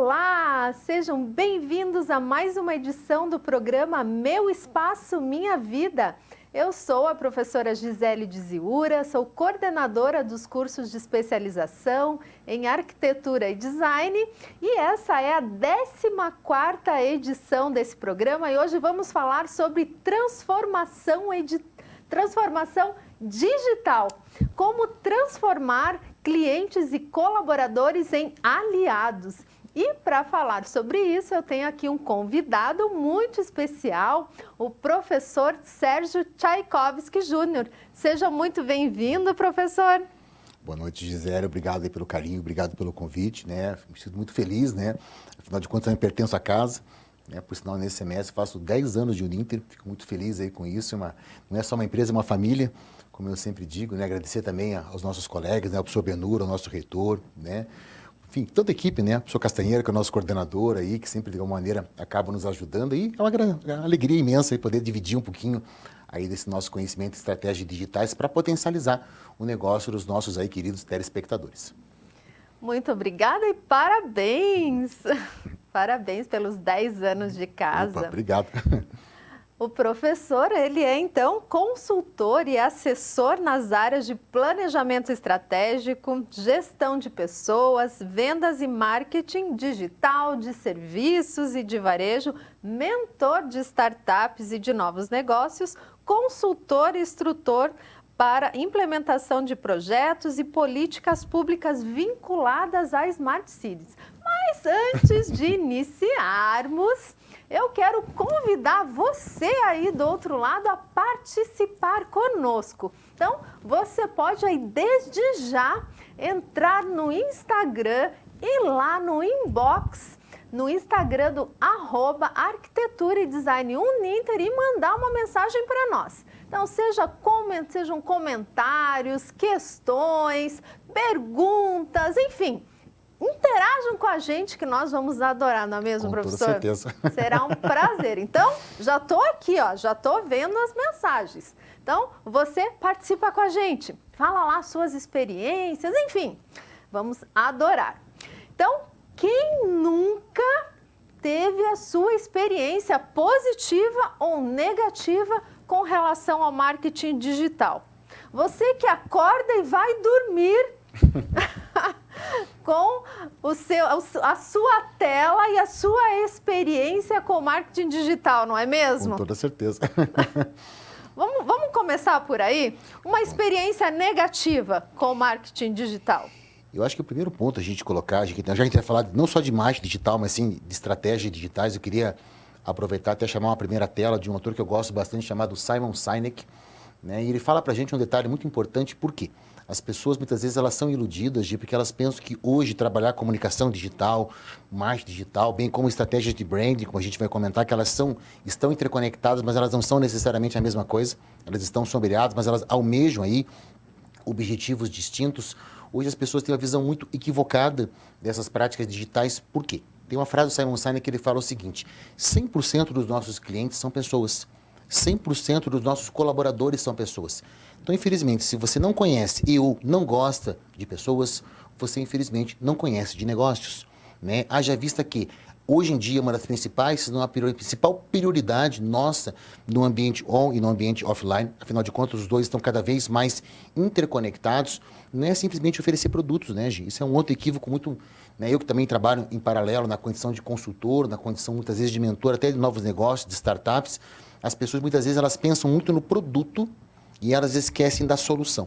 Olá, sejam bem-vindos a mais uma edição do programa Meu Espaço Minha Vida. Eu sou a professora Gisele Diziura, sou coordenadora dos cursos de especialização em Arquitetura e Design e essa é a 14ª edição desse programa e hoje vamos falar sobre transformação digital, como transformar clientes e colaboradores em aliados. E para falar sobre isso, eu tenho aqui um convidado muito especial, o professor Sérgio Tchaikovsky Júnior. Seja muito bem-vindo, professor. Boa noite, Gisele. Obrigado aí pelo carinho, obrigado pelo convite, né? Me sinto muito feliz, né? Afinal de contas, eu pertenço à casa, né? Por sinal, nesse semestre faço 10 anos de Uninter, fico muito feliz aí com isso. Não é só uma empresa, é uma família, como eu sempre digo, né? Agradecer também aos nossos colegas, né? Ao professor Benur, ao nosso reitor, né? Enfim, toda a equipe, né? O professor Castanheira, que é o nosso coordenador aí, que sempre de alguma maneira acaba nos ajudando. E é uma alegria imensa aí poder dividir um pouquinho aí desse nosso conhecimento e estratégias digitais para potencializar o negócio dos nossos aí queridos telespectadores. Muito obrigada e parabéns! Parabéns pelos 10 anos de casa. Opa, obrigado. O professor, ele é então consultor e assessor nas áreas de planejamento estratégico, gestão de pessoas, vendas e marketing digital, de serviços e de varejo, mentor de startups e de novos negócios, consultor e instrutor para implementação de projetos e políticas públicas vinculadas a Smart Cities. Mas antes de iniciarmos, eu quero convidar você aí do outro lado a participar conosco. Então, você pode aí desde já entrar no Instagram e lá no inbox, no Instagram do @Arquitetura e Design Uninter e mandar uma mensagem para nós. Então, sejam comentários, questões, perguntas, enfim. Interajam com a gente que nós vamos adorar, não é mesmo, com professor? Com toda certeza. Será um prazer. Então, já estou aqui, ó, já estou vendo as mensagens. Então, você participa com a gente, fala lá suas experiências, enfim, vamos adorar. Então, quem nunca teve a sua experiência positiva ou negativa com relação ao marketing digital? Você que acorda e vai dormir com a sua tela e a sua experiência com marketing digital, não é mesmo? Com toda certeza. Vamos começar por aí? Uma experiência negativa com marketing digital. Eu acho que o primeiro ponto a gente colocar, já que a gente vai falar não só de marketing digital, mas sim de estratégias digitais, eu queria aproveitar até chamar uma primeira tela de um autor que eu gosto bastante, chamado Simon Sinek, né? E ele fala pra gente um detalhe muito importante, por quê? As pessoas, muitas vezes, elas são iludidas porque elas pensam que hoje trabalhar comunicação digital, marketing digital, bem como estratégias de branding, como a gente vai comentar, que elas estão interconectadas, mas elas não são necessariamente a mesma coisa. Elas estão sombreadas, mas elas almejam aí objetivos distintos. Hoje as pessoas têm uma visão muito equivocada dessas práticas digitais. Por quê? Tem uma frase do Simon Sinek que ele fala o seguinte: 100% dos nossos clientes são pessoas. 100% dos nossos colaboradores são pessoas. Então, infelizmente, se você não conhece ou não gosta de pessoas, você, infelizmente, não conhece de negócios, né? Haja vista que, hoje em dia, uma das principais, se não a principal prioridade nossa no ambiente on e no ambiente offline, afinal de contas, os dois estão cada vez mais interconectados, não é simplesmente oferecer produtos, né, Gi? Isso é um outro equívoco muito... Né? Eu que também trabalho em paralelo na condição de consultor, na condição, muitas vezes, de mentor, até de novos negócios, de startups. As pessoas, muitas vezes, elas pensam muito no produto e elas esquecem da solução.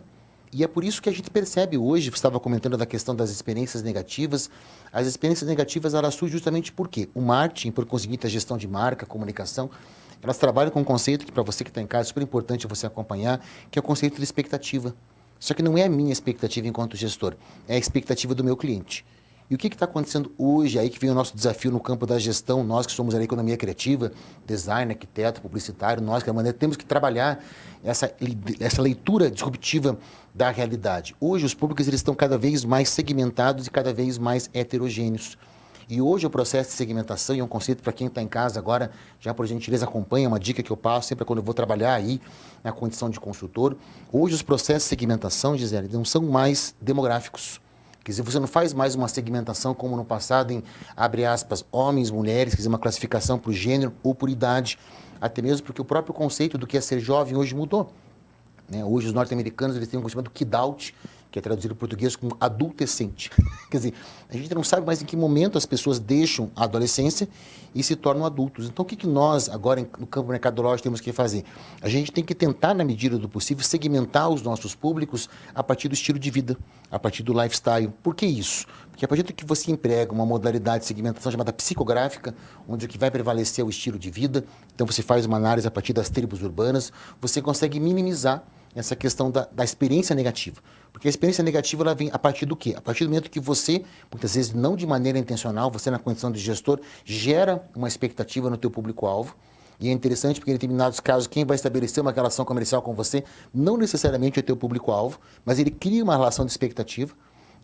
E é por isso que a gente percebe hoje, você estava comentando da questão das experiências negativas, as experiências negativas, elas surgem justamente por quê? O marketing, por conseguinte, a gestão de marca, a comunicação, elas trabalham com um conceito que, para você que está em casa, é super importante você acompanhar, que é o conceito de expectativa. Só que não é a minha expectativa enquanto gestor, é a expectativa do meu cliente. E o que está acontecendo hoje, aí que vem o nosso desafio no campo da gestão, nós que somos a economia criativa, design, arquiteto, publicitário, nós que da maneira temos que trabalhar essa leitura disruptiva da realidade. Hoje os públicos eles estão cada vez mais segmentados e cada vez mais heterogêneos. E hoje o processo de segmentação, e é um conceito para quem está em casa agora, já por gentileza acompanha, uma dica que eu passo sempre quando eu vou trabalhar aí na condição de consultor. Hoje os processos de segmentação, Gisele, não são mais demográficos. Quer dizer, você não faz mais uma segmentação como no passado em, abre aspas, homens, mulheres, quer dizer, uma classificação por gênero ou por idade. Até mesmo porque o próprio conceito do que é ser jovem hoje mudou. Né? Hoje os norte-americanos eles têm um conceito chamado kid out, que é traduzido em português como adultescente. Quer dizer, a gente não sabe mais em que momento as pessoas deixam a adolescência e se tornam adultos. Então, o que nós, agora, no campo mercadológico, temos que fazer? A gente tem que tentar, na medida do possível, segmentar os nossos públicos a partir do estilo de vida, a partir do lifestyle. Por que isso? Porque a partir do que você emprega uma modalidade de segmentação chamada psicográfica, onde o que vai prevalecer é o estilo de vida, então você faz uma análise a partir das tribos urbanas, você consegue minimizar essa questão da experiência negativa. Porque a experiência negativa ela vem a partir do quê? A partir do momento que você, muitas vezes não de maneira intencional, você na condição de gestor, gera uma expectativa no teu público-alvo. E é interessante porque em determinados casos, quem vai estabelecer uma relação comercial com você, não necessariamente é o teu público-alvo, mas ele cria uma relação de expectativa.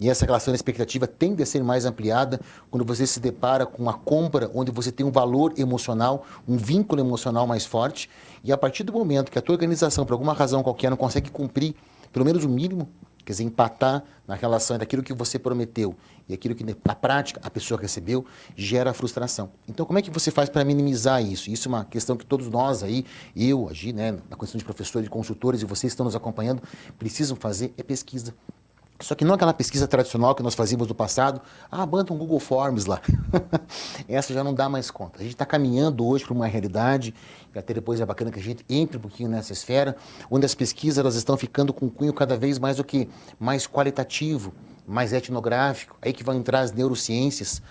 E essa relação de expectativa tende a ser mais ampliada quando você se depara com uma compra onde você tem um valor emocional, um vínculo emocional mais forte. E a partir do momento que a tua organização, por alguma razão qualquer, não consegue cumprir pelo menos o mínimo, quer dizer, empatar na relação daquilo que você prometeu e aquilo que na prática a pessoa recebeu, gera frustração. Então, como é que você faz para minimizar isso? Isso é uma questão que todos nós aí, eu, Agi, né, na condição de professores, de consultores, e vocês que estão nos acompanhando, precisam fazer é pesquisa. Só que não aquela pesquisa tradicional que nós fazíamos no passado, bota um Google Forms lá. Essa já não dá mais conta. A gente está caminhando hoje para uma realidade, e até depois é bacana que a gente entre um pouquinho nessa esfera, onde as pesquisas elas estão ficando com um cunho cada vez mais mais qualitativo, mais etnográfico, aí que vão entrar as neurociências,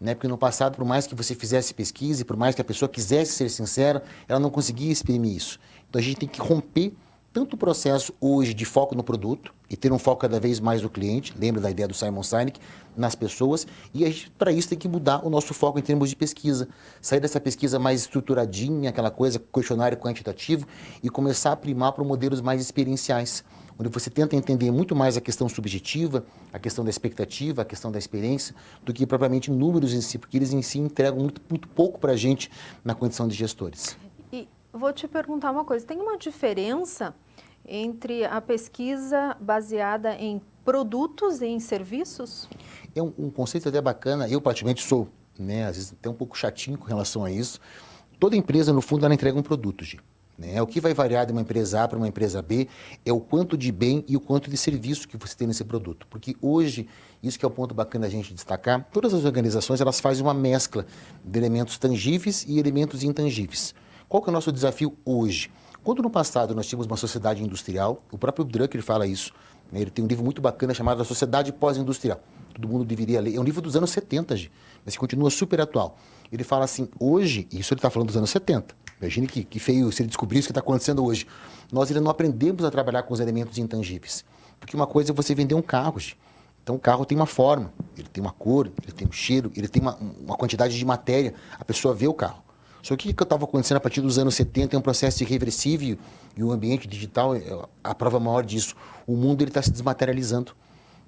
né? Porque no passado, por mais que você fizesse pesquisa, e por mais que a pessoa quisesse ser sincera, ela não conseguia exprimir isso. Então a gente tem que romper tanto o processo hoje de foco no produto e ter um foco cada vez mais no cliente, lembra da ideia do Simon Sinek, nas pessoas, e a gente, para isso, tem que mudar o nosso foco em termos de pesquisa. Sair dessa pesquisa mais estruturadinha, aquela coisa, questionário quantitativo, e começar a primar para modelos mais experienciais, onde você tenta entender muito mais a questão subjetiva, a questão da expectativa, a questão da experiência, do que propriamente números em si, porque eles em si entregam muito pouco para a gente na condição de gestores. Vou te perguntar uma coisa, tem uma diferença entre a pesquisa baseada em produtos e em serviços? É um conceito até bacana, eu praticamente sou, né, às vezes até um pouco chatinho com relação a isso. Toda empresa, no fundo, ela entrega um produto, Gi, né? O que vai variar de uma empresa A para uma empresa B é o quanto de bem e o quanto de serviço que você tem nesse produto. Porque hoje, isso que é o ponto bacana da gente destacar, todas as organizações elas fazem uma mescla de elementos tangíveis e elementos intangíveis. Qual que é o nosso desafio hoje? Quando no passado nós tínhamos uma sociedade industrial, o próprio Drucker fala isso, né? Ele tem um livro muito bacana chamado A Sociedade Pós-Industrial. Todo mundo deveria ler. É um livro dos anos 70, mas que continua super atual. Ele fala assim, hoje, isso ele está falando dos anos 70, imagine que feio se ele descobrisse o que está acontecendo hoje. Nós ainda não aprendemos a trabalhar com os elementos intangíveis. Porque uma coisa é você vender um carro, então o carro tem uma forma, ele tem uma cor, ele tem um cheiro, ele tem uma quantidade de matéria, a pessoa vê o carro. Só que o que estava acontecendo a partir dos anos 70 é um processo irreversível e o ambiente digital é a prova maior disso. O mundo está se desmaterializando.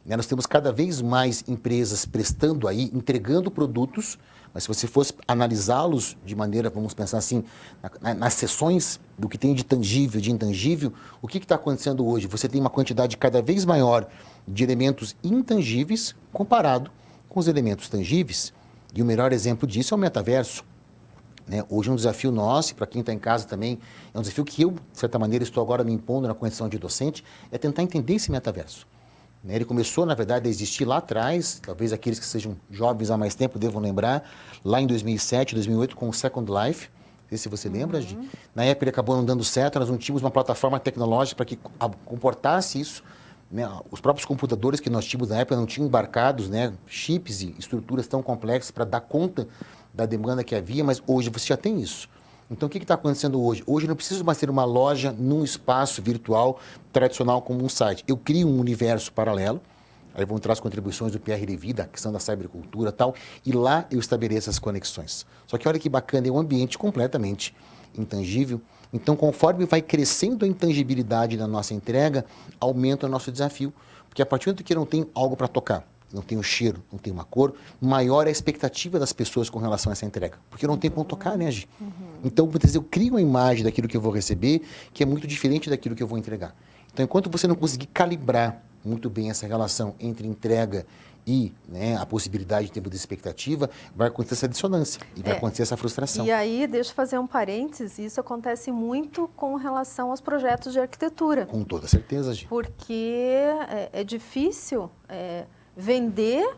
Né? Nós temos cada vez mais empresas prestando aí, entregando produtos, mas se você fosse analisá-los de maneira, vamos pensar assim, nas seções do que tem de tangível, de intangível, o que está acontecendo hoje? Você tem uma quantidade cada vez maior de elementos intangíveis comparado com os elementos tangíveis. E o melhor exemplo disso é o metaverso. Né? Hoje é um desafio nosso, para quem está em casa também, é um desafio que eu, de certa maneira, estou agora me impondo na condição de docente, é tentar entender esse metaverso. Né? Ele começou, na verdade, a existir lá atrás, talvez aqueles que sejam jovens há mais tempo devam lembrar, lá em 2007, 2008, com o Second Life, não sei se você lembra, na época ele acabou não dando certo, nós não tínhamos uma plataforma tecnológica para que comportasse isso. Né? Os próprios computadores que nós tínhamos na época não tinham embarcados, né, chips e estruturas tão complexas para dar conta da demanda que havia, mas hoje você já tem isso. Então, o que está acontecendo hoje? Hoje eu não preciso mais ter uma loja num espaço virtual tradicional como um site. Eu crio um universo paralelo, aí vão entrar as contribuições do Pierre Levy, da questão da cybercultura e tal, e lá eu estabeleço as conexões. Só que olha que bacana, é um ambiente completamente intangível. Então, conforme vai crescendo a intangibilidade da nossa entrega, aumenta o nosso desafio. Porque a partir do momento que eu não tenho algo para tocar, não tem um cheiro, não tem uma cor, maior é a expectativa das pessoas com relação a essa entrega. Porque eu não tenho como tocar, né, Gi? Então, muitas vezes eu crio uma imagem daquilo que eu vou receber que é muito diferente daquilo que eu vou entregar. Então, enquanto você não conseguir calibrar muito bem essa relação entre entrega e, né, a possibilidade de tempo de expectativa, vai acontecer essa dissonância e vai acontecer essa frustração. E aí, deixa eu fazer um parênteses, isso acontece muito com relação aos projetos de arquitetura. Com toda certeza, Gi. Porque é difícil vender.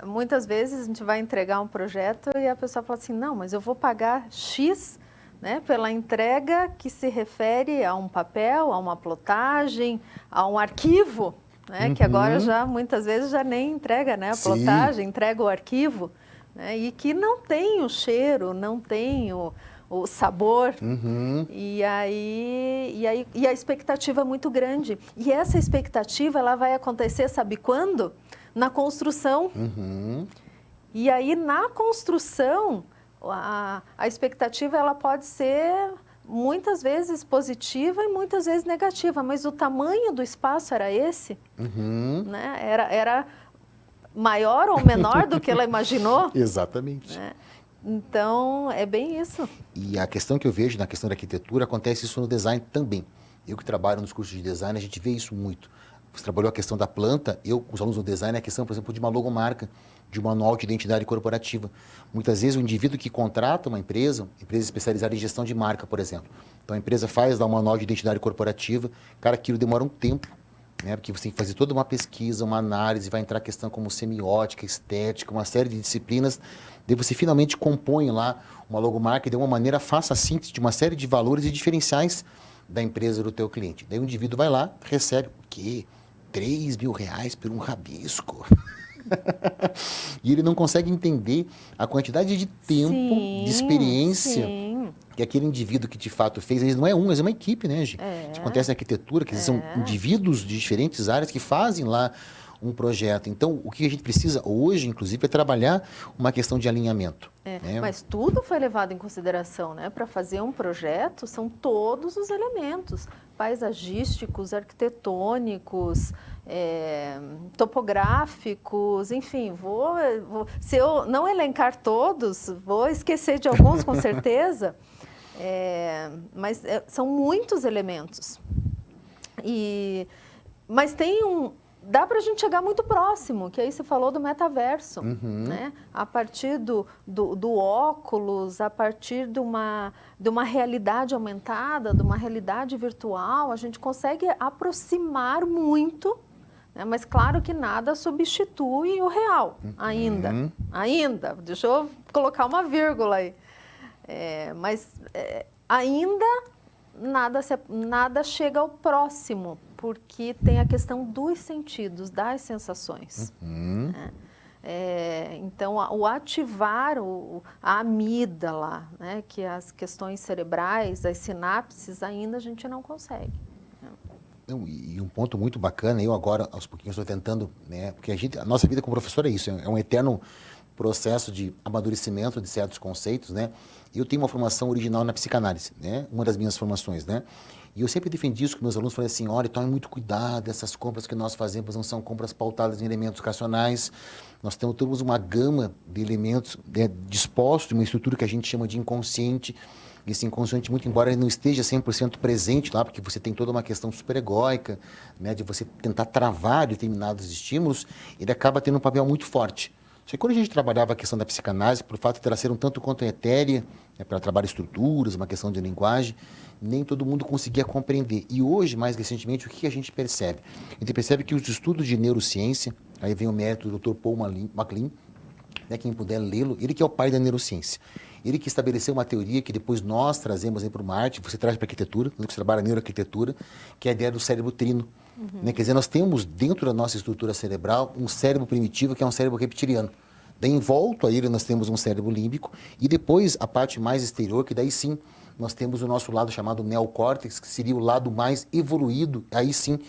Muitas vezes a gente vai entregar um projeto e a pessoa fala assim, não, mas eu vou pagar X, né, pela entrega que se refere a um papel, a uma plotagem, a um arquivo, né, que agora já muitas vezes já nem entrega, né, a plotagem, entrega o arquivo, né, e que não tem o cheiro, não tem o sabor, e a expectativa é muito grande. E essa expectativa ela vai acontecer, sabe quando? Na construção. E aí na construção a expectativa ela pode ser muitas vezes positiva e muitas vezes negativa, mas o tamanho do espaço era esse, né? Era maior ou menor do que ela imaginou. Exatamente. Né? Então, é bem isso. E a questão que eu vejo na questão da arquitetura, acontece isso no design também. Eu que trabalho nos cursos de design, a gente vê isso muito. Você trabalhou a questão da planta, eu, com os alunos do design, a questão, por exemplo, de uma logomarca, de um manual de identidade corporativa. Muitas vezes o indivíduo que contrata uma empresa especializada em gestão de marca, por exemplo. Então a empresa faz lá um manual de identidade corporativa, cara, aquilo demora um tempo, né? Porque você tem que fazer toda uma pesquisa, uma análise, vai entrar questão como semiótica, estética, uma série de disciplinas. Daí você finalmente compõe lá uma logomarca e de uma maneira faça a síntese de uma série de valores e diferenciais da empresa do teu cliente. Daí o indivíduo vai lá, recebe o quê? R$3.000 por um rabisco. E ele não consegue entender a quantidade de tempo, de experiência que aquele indivíduo que de fato fez. Eles não é um, mas é uma equipe, né, Gi? Isso acontece na arquitetura, que são indivíduos de diferentes áreas que fazem lá um projeto. Então, o que a gente precisa hoje, inclusive, é trabalhar uma questão de alinhamento. Né? Mas tudo foi levado em consideração, né? Para fazer um projeto, são todos os elementos paisagísticos, arquitetônicos, topográficos, enfim, se eu não elencar todos, vou esquecer de alguns com certeza, mas são muitos elementos. Mas dá para a gente chegar muito próximo, que aí você falou do metaverso, né? A partir do óculos, a partir de uma realidade aumentada, de uma realidade virtual, a gente consegue aproximar muito, né? Mas claro que nada substitui o real, ainda, deixa eu colocar uma vírgula aí, ainda nada chega ao próximo, porque tem a questão dos sentidos, das sensações. Né? Então, o ativar a amígdala, né, que as questões cerebrais, as sinapses, ainda a gente não consegue. E um ponto muito bacana, eu agora, aos pouquinhos, estou tentando, né, porque a nossa vida como professor é isso, é um eterno processo de amadurecimento de certos conceitos, né? Eu tenho uma formação original na psicanálise, né? Uma das minhas formações, né? E eu sempre defendi isso com meus alunos, falei assim, olha, tome muito cuidado, essas compras que nós fazemos não são compras pautadas em elementos racionais, nós temos uma gama de elementos dispostos de uma estrutura que a gente chama de inconsciente. Esse inconsciente, muito embora ele não esteja 100% presente lá, porque você tem toda uma questão superegóica, né, de você tentar travar determinados estímulos, ele acaba tendo um papel muito forte. Só que quando a gente trabalhava a questão da psicanálise, por fato de ela ser um tanto quanto etérea, né, para trabalhar estruturas, uma questão de linguagem, nem todo mundo conseguia compreender. E hoje, mais recentemente, o que a gente percebe? A gente percebe que os estudos de neurociência, aí vem o mérito do Dr. Paul MacLean, né, quem puder lê-lo, ele que é o pai da neurociência. Ele que estabeleceu uma teoria que depois nós trazemos para uma arte, você traz para a arquitetura, quando você trabalha a neuroarquitetura, que é a ideia do cérebro trino. Né? Quer dizer, nós temos dentro da nossa estrutura cerebral um cérebro primitivo, que é um cérebro reptiliano. Daí, em volta a ele, nós temos um cérebro límbico, e depois a parte mais exterior, que daí sim, nós temos o nosso lado chamado neocórtex, que seria o lado mais evoluído, aí sim,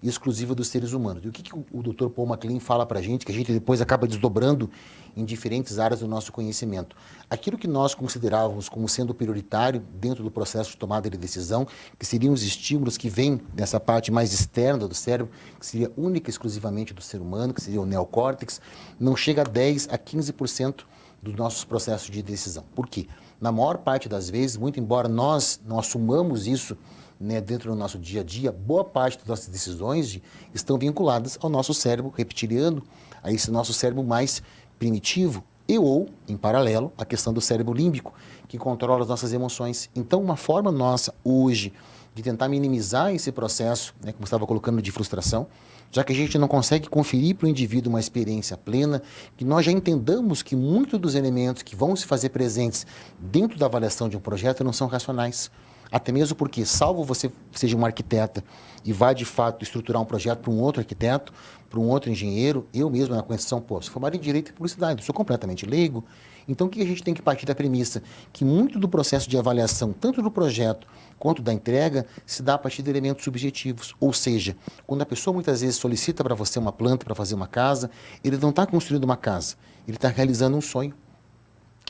exclusivo dos seres humanos. E o que o Dr. Paul MacLean fala para a gente, que a gente depois acaba desdobrando em diferentes áreas do nosso conhecimento? Aquilo que nós considerávamos como sendo prioritário dentro do processo de tomada de decisão, que seriam os estímulos que vêm dessa parte mais externa do cérebro, que seria única e exclusivamente do ser humano, que seria o neocórtex, não chega a 10% a 15% dos nossos processos de decisão. Por quê? Na maior parte das vezes, muito embora nós não assumamos isso né, dentro do nosso dia a dia, boa parte das nossas decisões estão vinculadas ao nosso cérebro reptiliano, a esse nosso cérebro mais primitivo, e ou, em paralelo, a questão do cérebro límbico, que controla as nossas emoções. Então, uma forma nossa hoje de tentar minimizar esse processo, né, como eu estava colocando, de frustração, já que a gente não consegue conferir para o indivíduo uma experiência plena, que nós já entendamos que muitos dos elementos que vão se fazer presentes dentro da avaliação de um projeto não são racionais. Até mesmo porque, salvo você seja uma arquiteta e vá, de fato, estruturar um projeto para um outro arquiteto, para um outro engenheiro, eu mesmo, na condição, sou formado em Direito e Publicidade, sou completamente leigo. Então, o que a gente tem que partir da premissa? Que muito do processo de avaliação, tanto do projeto quanto da entrega, se dá a partir de elementos subjetivos. Ou seja, quando a pessoa muitas vezes solicita para você uma planta para fazer uma casa, ele não está construindo uma casa, ele está realizando um sonho.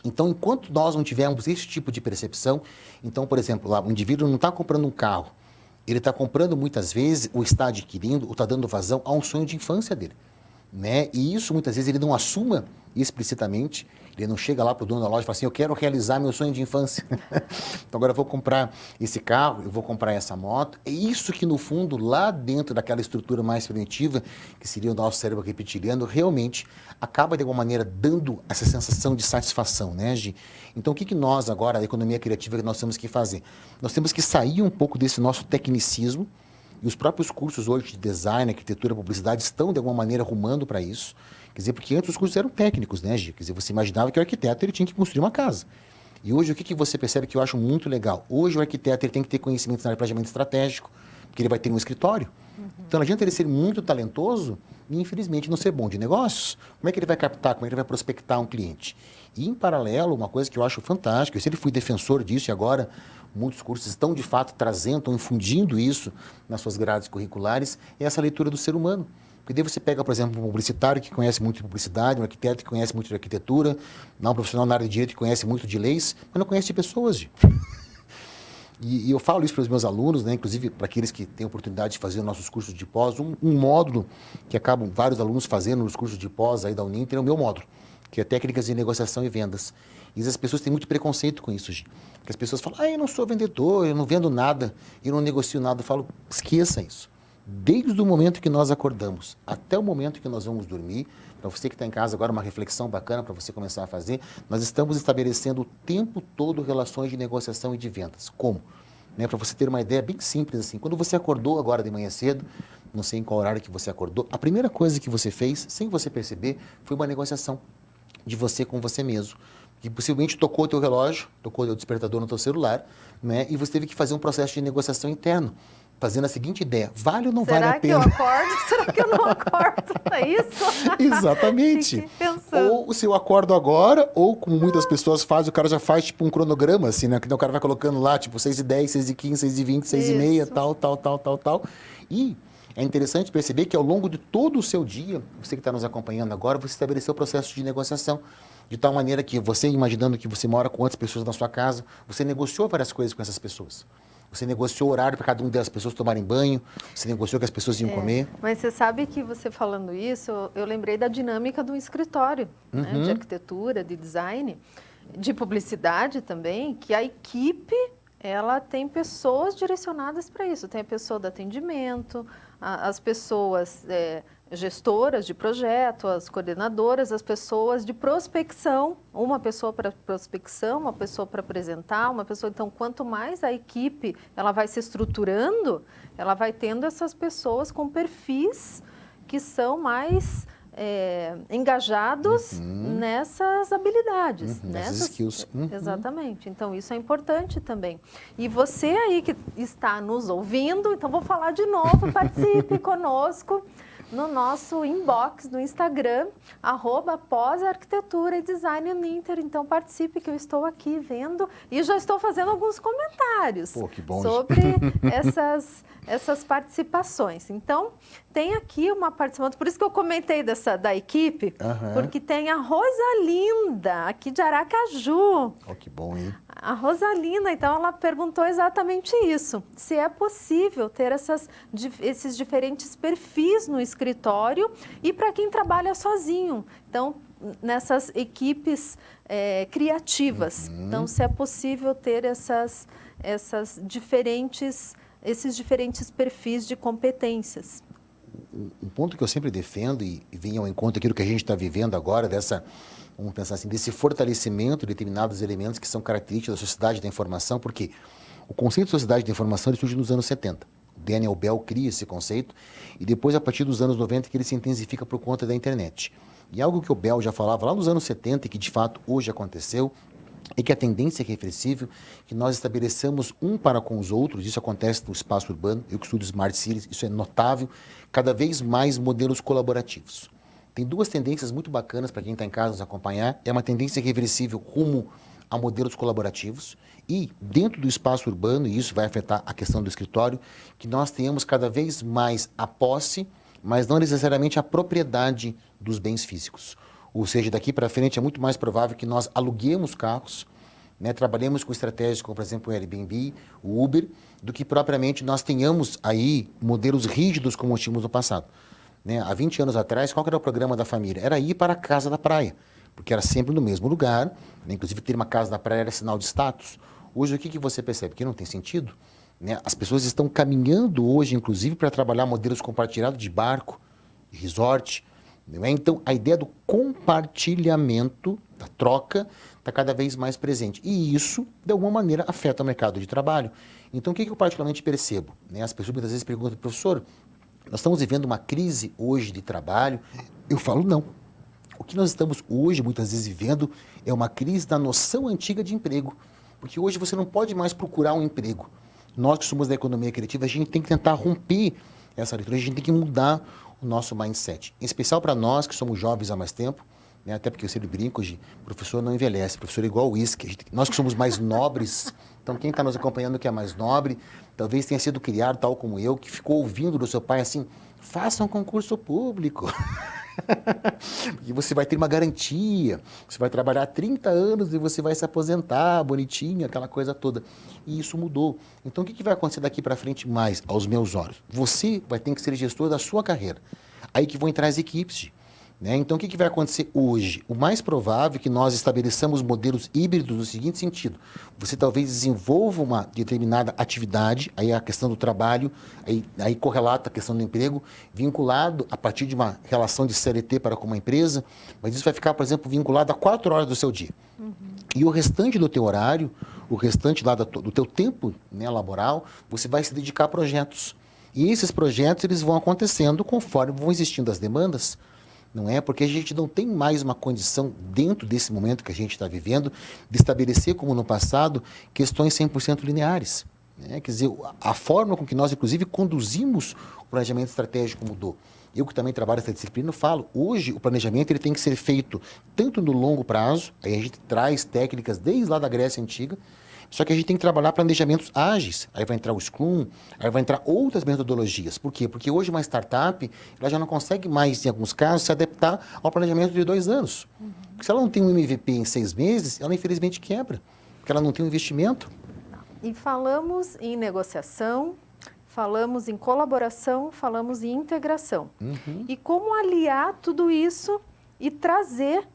Então, enquanto nós não tivermos esse tipo de percepção, então, por exemplo, lá, o indivíduo não está comprando um carro, ele está comprando muitas vezes, ou está adquirindo, ou está dando vazão a um sonho de infância dele, né? E isso, muitas vezes, ele não assuma explicitamente, ele não chega lá para o dono da loja e fala assim, eu quero realizar meu sonho de infância. Então, agora eu vou comprar esse carro, eu vou comprar essa moto. É isso que, no fundo, lá dentro daquela estrutura mais primitiva, que seria o nosso cérebro reptiliano, realmente acaba, de alguma maneira, dando essa sensação de satisfação, né, Gi? Então, o que nós, agora, a economia criativa, que nós temos que fazer? Nós temos que sair um pouco desse nosso tecnicismo, e os próprios cursos hoje de design, arquitetura, publicidade estão, de alguma maneira, rumando para isso. Quer dizer, porque antes os cursos eram técnicos, né, Gi? Quer dizer, você imaginava que o arquiteto ele tinha que construir uma casa. E hoje, o que você percebe que eu acho muito legal? Hoje, o arquiteto ele tem que ter conhecimento na área de planejamento estratégico, porque ele vai ter um escritório. Então, não adianta ele ser muito talentoso e, infelizmente, não ser bom de negócios. Como é que ele vai captar, como é que ele vai prospectar um cliente? E, em paralelo, uma coisa que eu acho fantástica, eu sempre fui defensor disso e agora muitos cursos estão, de fato, trazendo, estão infundindo isso nas suas grades curriculares, é essa leitura do ser humano. Porque daí você pega, por exemplo, um publicitário que conhece muito de publicidade, um arquiteto que conhece muito de arquitetura, um profissional na área de direito que conhece muito de leis, mas não conhece de pessoas. E eu falo isso para os meus alunos, né, inclusive para aqueles que têm a oportunidade de fazer os nossos cursos de pós, um módulo que acabam vários alunos fazendo nos cursos de pós aí da Uninter, é o meu módulo, que é técnicas de negociação e vendas. E as pessoas têm muito preconceito com isso, Gi. Porque as pessoas falam, eu não sou vendedor, eu não vendo nada, eu não negocio nada. Eu falo, esqueça isso. Desde o momento que nós acordamos até o momento que nós vamos dormir, para você que está em casa agora, uma reflexão bacana para você começar a fazer, nós estamos estabelecendo o tempo todo relações de negociação e de vendas. Como? Né, para você ter uma ideia bem simples assim, quando você acordou agora de manhã cedo, não sei em qual horário que você acordou, a primeira coisa que você fez, sem você perceber, foi uma negociação de você com você mesmo. Que possivelmente tocou o teu relógio, tocou o despertador no teu celular, né, e você teve que fazer um processo de negociação interno, fazendo a seguinte ideia, vale ou não vale a pena? Será que eu acordo? Será que eu não acordo? É isso? Exatamente. Ou se eu acordo agora, ou como muitas pessoas fazem, o cara já faz tipo um cronograma, assim, né? Que o cara vai colocando lá, tipo 6h10, 6h15, 6h20, 6h30, tal. E é interessante perceber que ao longo de todo o seu dia, você que está nos acompanhando agora, você estabeleceu o processo de negociação. De tal maneira que você, imaginando que você mora com outras pessoas na sua casa, você negociou várias coisas com essas pessoas. Você negociou o horário para cada uma das pessoas tomarem banho, você negociou que as pessoas iam comer. Mas você sabe que você falando isso, eu lembrei da dinâmica do escritório, né, de arquitetura, de design, de publicidade também, que a equipe, ela tem pessoas direcionadas para isso. Tem a pessoa do atendimento, as pessoas gestoras de projeto, as coordenadoras, as pessoas de prospecção, uma pessoa para prospecção, uma pessoa para apresentar, uma pessoa... Então, quanto mais a equipe ela vai se estruturando, ela vai tendo essas pessoas com perfis que são mais engajados nessas habilidades. Nessas skills. Exatamente. Então, isso é importante também. E você aí que está nos ouvindo, então vou falar de novo, participe conosco no nosso inbox no Instagram, @pós-arquitetura e design Uninter. Então participe que eu estou aqui vendo e já estou fazendo alguns comentários que bom, sobre essas participações. Então, tem aqui uma participação, por isso que eu comentei da equipe, porque tem a Rosalinda, aqui de Aracaju. Que bom, hein? A Rosalinda, então, ela perguntou exatamente isso. Se é possível ter esses diferentes perfis no escritório e para quem trabalha sozinho. Então, nessas equipes criativas. Então, se é possível ter essas diferentes esses diferentes perfis de competências? Um ponto que eu sempre defendo e vem ao encontro daquilo que a gente está vivendo agora, vamos pensar assim, desse fortalecimento de determinados elementos que são características da sociedade da informação, porque o conceito de sociedade da informação ele surge nos anos 70. O Daniel Bell cria esse conceito e depois, a partir dos anos 90, que ele se intensifica por conta da internet. E algo que o Bell já falava lá nos anos 70 e que de fato hoje aconteceu, é que a tendência é irreversível, que nós estabeleçamos um para com os outros, isso acontece no espaço urbano, eu que estudo Smart Cities, isso é notável, cada vez mais modelos colaborativos. Tem duas tendências muito bacanas para quem está em casa nos acompanhar, é uma tendência irreversível rumo a modelos colaborativos e dentro do espaço urbano, e isso vai afetar a questão do escritório, que nós tenhamos cada vez mais a posse, mas não necessariamente a propriedade dos bens físicos. Ou seja, daqui para frente é muito mais provável que nós aluguemos carros, né, trabalhemos com estratégias como, por exemplo, o Airbnb, o Uber, do que propriamente nós tenhamos aí modelos rígidos como tínhamos no passado. Né? Há 20 anos atrás, qual era o programa da família? Era ir para a casa da praia, porque era sempre no mesmo lugar, né? Inclusive ter uma casa da praia era sinal de status. Hoje, o que você percebe? Que não tem sentido. Né? As pessoas estão caminhando hoje, inclusive, para trabalhar modelos compartilhados de barco, de resort. Não é? Então, a ideia do compartilhamento, da troca, está cada vez mais presente. E isso, de alguma maneira, afeta o mercado de trabalho. Então, o que eu particularmente percebo? Né? As pessoas muitas vezes perguntam, professor, nós estamos vivendo uma crise hoje de trabalho? Eu falo, não. O que nós estamos hoje, muitas vezes, vivendo é uma crise da noção antiga de emprego. Porque hoje você não pode mais procurar um emprego. Nós que somos da economia criativa, a gente tem que tentar romper essa leitura, a gente tem que mudar o nosso mindset. Em especial para nós que somos jovens há mais tempo, né? Até porque eu sempre brinco de professor não envelhece, professor é igual uísque. Nós que somos mais nobres, então quem está nos acompanhando que é mais nobre, talvez tenha sido criado tal como eu, que ficou ouvindo do seu pai assim, faça um concurso público. E você vai ter uma garantia, você vai trabalhar 30 anos e você vai se aposentar, bonitinho, aquela coisa toda. E isso mudou. Então, o que vai acontecer daqui para frente mais, aos meus olhos? Você vai ter que ser gestor da sua carreira. Aí que vão entrar as equipes. Né? Então, o que vai acontecer hoje? O mais provável é que nós estabeleçamos modelos híbridos no seguinte sentido. Você talvez desenvolva uma determinada atividade, aí a questão do trabalho, aí correlata a questão do emprego, vinculado a partir de uma relação de CLT para com uma empresa, mas isso vai ficar, por exemplo, vinculado a 4 horas do seu dia. Uhum. E o restante do teu horário, o restante lá do teu tempo, né, laboral, você vai se dedicar a projetos. E esses projetos eles vão acontecendo conforme vão existindo as demandas. Não é? Porque a gente não tem mais uma condição, dentro desse momento que a gente está vivendo, de estabelecer, como no passado, questões 100% lineares. Né? Quer dizer, a forma com que nós, inclusive, conduzimos o planejamento estratégico mudou. Eu que também trabalho nessa disciplina, falo, hoje o planejamento ele tem que ser feito tanto no longo prazo, aí a gente traz técnicas desde lá da Grécia Antiga, só que a gente tem que trabalhar planejamentos ágeis. Aí vai entrar o Scrum, aí vai entrar outras metodologias. Por quê? Porque hoje uma startup ela já não consegue mais, em alguns casos, se adaptar ao planejamento de 2 anos. Uhum. Porque se ela não tem um MVP em 6 meses, ela infelizmente quebra, porque ela não tem um investimento. E falamos em negociação, falamos em colaboração, falamos em integração. Uhum. E como aliar tudo isso e trazer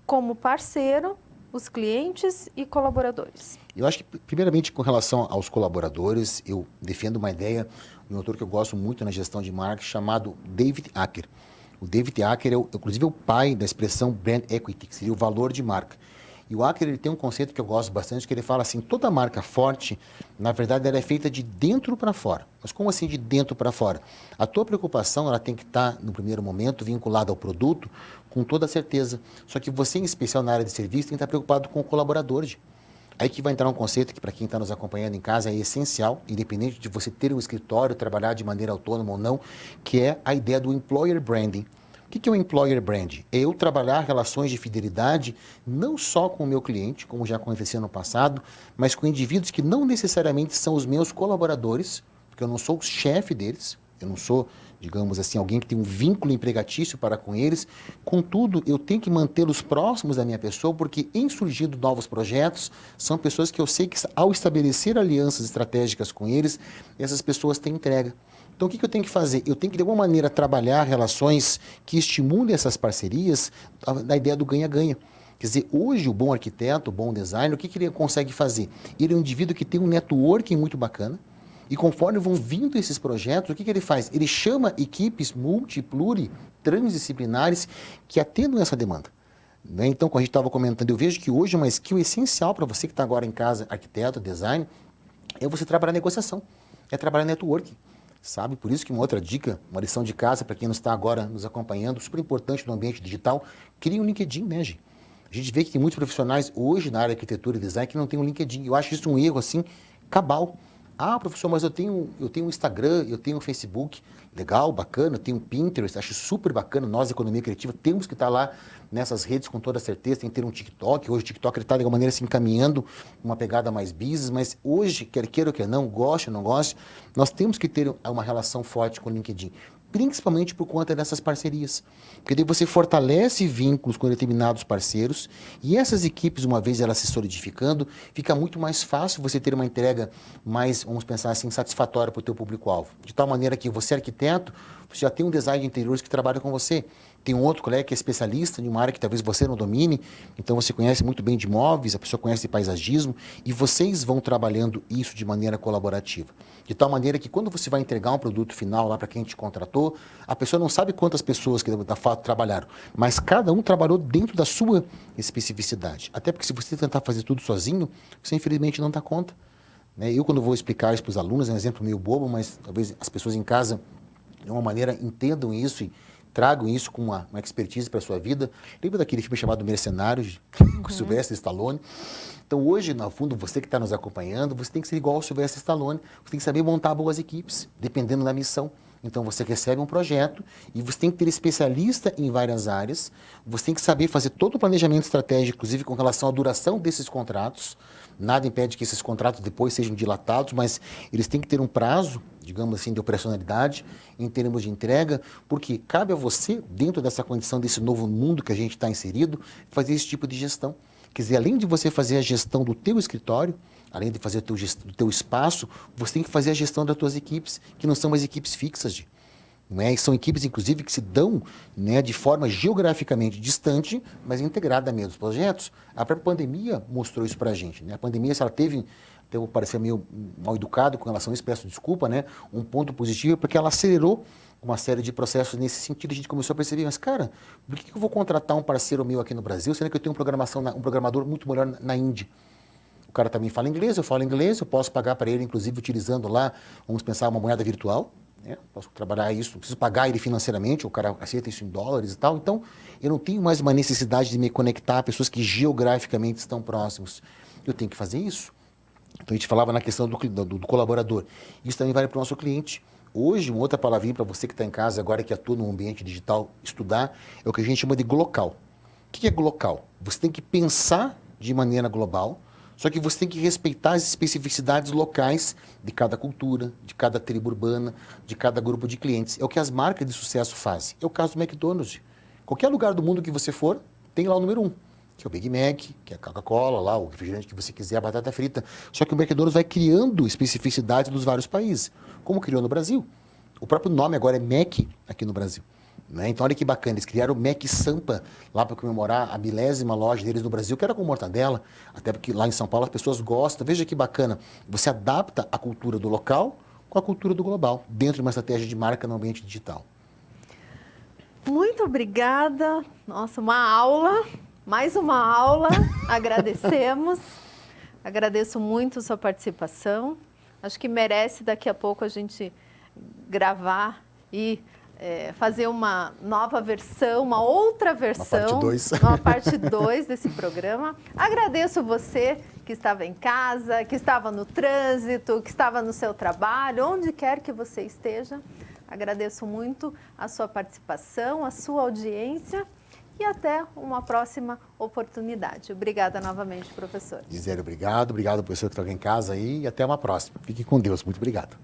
como parceiro os clientes e colaboradores? Eu acho que, primeiramente, com relação aos colaboradores, eu defendo uma ideia de um autor que eu gosto muito na gestão de marketing, chamado David Acker. O David Acker é, inclusive, o pai da expressão brand equity, que seria o valor de marca. E o Acker ele tem um conceito que eu gosto bastante, que ele fala assim, toda marca forte, na verdade, ela é feita de dentro para fora. Mas como assim de dentro para fora? A tua preocupação ela tem que estar, no primeiro momento, vinculada ao produto, com toda certeza. Só que você, em especial na área de serviço, tem que estar preocupado com o colaborador. Aí que vai entrar um conceito que, para quem está nos acompanhando em casa, é essencial, independente de você ter um escritório, trabalhar de maneira autônoma ou não, que é a ideia do employer branding. O que é o employer brand? É eu trabalhar relações de fidelidade não só com o meu cliente, como já acontecia no passado, mas com indivíduos que não necessariamente são os meus colaboradores, porque eu não sou o chefe deles, eu não sou, digamos assim, alguém que tem um vínculo empregatício para com eles. Contudo, eu tenho que mantê-los próximos da minha pessoa, porque em surgindo novos projetos, são pessoas que eu sei que ao estabelecer alianças estratégicas com eles, essas pessoas têm entrega. Então, o que eu tenho que fazer? Eu tenho que, de alguma maneira, trabalhar relações que estimulem essas parcerias na ideia do ganha-ganha. Quer dizer, hoje o bom arquiteto, o bom designer, o que ele consegue fazer? Ele é um indivíduo que tem um networking muito bacana, E conforme vão vindo esses projetos, o que ele faz? Ele chama equipes transdisciplinares que atendam essa demanda. Né? Então, como a gente estava comentando, eu vejo que hoje uma skill essencial para você que está agora em casa, arquiteto, design, é você trabalhar negociação, é trabalhar networking, sabe? Por isso que uma outra dica, uma lição de casa para quem não está agora nos acompanhando, super importante no ambiente digital, crie um LinkedIn, né, gente? A gente vê que tem muitos profissionais hoje na área de arquitetura e design que não tem um LinkedIn. Eu acho isso um erro, assim, cabal. Ah, professor, mas eu tenho um Instagram, eu tenho um Facebook, legal, bacana, eu tenho um Pinterest, acho super bacana. Nós, Economia Criativa, temos que estar lá nessas redes com toda certeza, tem que ter um TikTok. Hoje o TikTok está de alguma maneira se encaminhando uma pegada mais business, mas hoje, quer queira ou quer não, goste ou não goste, nós temos que ter uma relação forte com o LinkedIn. Principalmente por conta dessas parcerias. Porque daí você fortalece vínculos com determinados parceiros e essas equipes, uma vez elas se solidificando, fica muito mais fácil você ter uma entrega mais, vamos pensar assim, satisfatória para o teu público-alvo. De tal maneira que você, arquiteto, você já tem um design de interiores que trabalha com você. Tem um outro colega que é especialista em uma área que talvez você não domine, então você conhece muito bem de imóveis, a pessoa conhece de paisagismo, e vocês vão trabalhando isso de maneira colaborativa. De tal maneira que quando você vai entregar um produto final lá para quem te contratou, a pessoa não sabe quantas pessoas que da fato trabalharam, mas cada um trabalhou dentro da sua especificidade. Até porque se você tentar fazer tudo sozinho, você infelizmente não dá conta. Né? Eu, quando vou explicar isso para os alunos, é um exemplo meio bobo, mas talvez as pessoas em casa, de uma maneira, entendam isso e tragam isso com uma expertise para a sua vida. Lembra daquele filme chamado Mercenários, com Sylvester Stallone? Então, hoje, no fundo, você que está nos acompanhando, você tem que ser igual ao Sylvester Stallone, você tem que saber montar boas equipes, dependendo da missão. Então, você recebe um projeto e você tem que ter especialista em várias áreas, você tem que saber fazer todo o planejamento estratégico, inclusive com relação à duração desses contratos. Nada impede que esses contratos depois sejam dilatados, mas eles têm que ter um prazo, digamos assim, de operacionalidade em termos de entrega, porque cabe a você, dentro dessa condição desse novo mundo que a gente está inserido, fazer esse tipo de gestão. Quer dizer, além de você fazer a gestão do teu escritório, além de fazer do teu espaço, você tem que fazer a gestão das tuas equipes, que não são mais equipes fixas, não é? E são equipes, inclusive, que se dão, né, de forma geograficamente distante, mas integrada a mesmos projetos. A própria pandemia mostrou isso para a gente. Né? A pandemia, se ela teve, até vou parecer meio mal educado com relação a isso, peço desculpa, né? Um ponto positivo é porque ela acelerou uma série de processos nesse sentido. A gente começou a perceber, mas cara, por que eu vou contratar um parceiro meu aqui no Brasil, sendo que eu tenho um programador muito melhor na Índia? O cara também fala inglês, eu falo inglês, eu posso pagar para ele, inclusive, utilizando lá, vamos pensar, uma moeda virtual. Posso trabalhar isso, não preciso pagar ele financeiramente, o cara aceita isso em dólares e tal. Então, eu não tenho mais uma necessidade de me conectar a pessoas que geograficamente estão próximos. Eu tenho que fazer isso. Então, a gente falava na questão do colaborador. Isso também vale para o nosso cliente. Hoje, uma outra palavrinha para você que está em casa agora, que atua no ambiente digital, estudar, é o que a gente chama de glocal. O que é glocal? Você tem que pensar de maneira global, só que você tem que respeitar as especificidades locais de cada cultura, de cada tribo urbana, de cada grupo de clientes. É o que as marcas de sucesso fazem. É o caso do McDonald's. Qualquer lugar do mundo que você for, tem lá o número 1, que é o Big Mac, que é a Coca-Cola, lá, o refrigerante que você quiser, a batata frita. Só que o McDonald's vai criando especificidades dos vários países, como criou no Brasil. O próprio nome agora é Mac aqui no Brasil. Né? Então, olha que bacana, eles criaram o Mac Sampa lá para comemorar a 10ª loja deles no Brasil, que era com mortadela, até porque lá em São Paulo as pessoas gostam. Veja que bacana, você adapta a cultura do local com a cultura do global, dentro de uma estratégia de marca no ambiente digital. Muito obrigada. Nossa, uma aula, mais uma aula. Agradecemos. Agradeço muito a sua participação. Acho que merece daqui a pouco a gente gravar e fazer uma nova versão, uma outra versão, uma parte 2 desse programa. Agradeço você que estava em casa, que estava no trânsito, que estava no seu trabalho, onde quer que você esteja. Agradeço muito a sua participação, a sua audiência e até uma próxima oportunidade. Obrigada novamente, professor. Gisele, obrigado, professor que está aqui em casa aí, e até uma próxima. Fique com Deus, muito obrigado.